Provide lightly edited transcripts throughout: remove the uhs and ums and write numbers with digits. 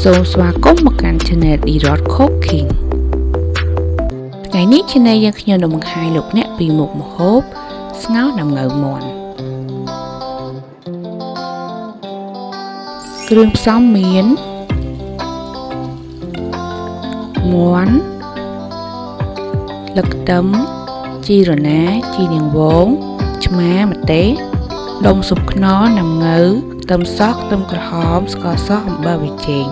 សូមស្វាគមន៍មកកាន់ Channel D-Rod Cooking ថ្ងៃនេះ Channel យើងខ្ញុំនឹងបង្ហាញលោកអ្នកពីមុខម្ហូបស្ងោរដំងៅមាន់គ្រឿងផ្សំមានមាន់លឹកខ្ទឹមជីរណាជីនាងវងឆ្មាម្ទេសដុំស៊ុបខ្នុរដំងៅខ្ទឹមសខ្ទឹមក្រហមស្ករសអំបិលប៊ីចេង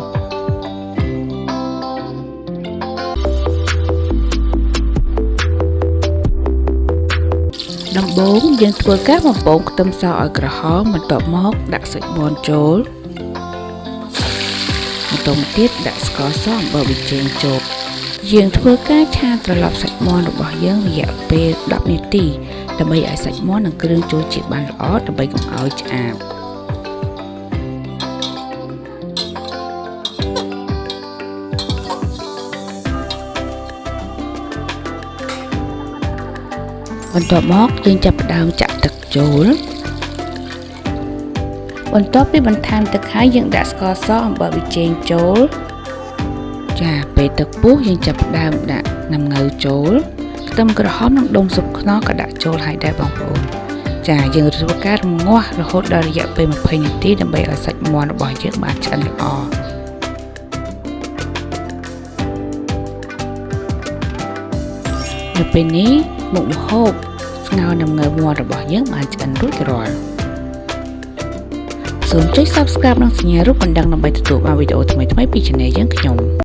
ដំបូងយើងធ្វើការបំពងខ្ទឹមសឲ្យក្រហមបន្ទាប់មកដាក់សាច់មាន់ចូលបន្តមកទៀតដាក់ស្ករសអំបិលប៊ីចេងចូលយើងធ្វើការឆាត្រឡប់សាច់មាន់របស់យើងរយៈពេល10នាទីដើម្បីឲ្យសាច់មាន់និងគ្រឿងចូលជាតិបានល្អដើម្បីកុំឲ្យឆ្អាបបន្ទាប់មកយើងចាប់ផ្ដើមចាក់ទឹកចូលបន្ទាប់ពីបន្ថែមទឹកហើយយើងដាក់ស្ករសអំបិលប៊ីចេងចូលចាពេលទឹកពុះយើងចាប់ផ្ដើមដាក់ដំងៅចូលខ្ទឹមក្រហមនិងដុំស៊ុបខ្នុរក៏ដាក់ចូលហើយដែរបងប្អូនចាយើងធ្វើការរំងាស់រហូតដល់រយៈពេល20នាទីដើម្បីឲ្យសាច់មាន់របស់យើងបានឆ្អិនល្អនៅពេលនេះមុខម្ហូបស្ងោរដំងៅមាន់របស់យើងបានឆ្អិនរួចរាល់សូមចុច Subscribe និងសញ្ញារូបកណ្ដឹងដើម្បីទទួលបានវីដេអូថ្មីៗពី Channel យើងខ្ញុំ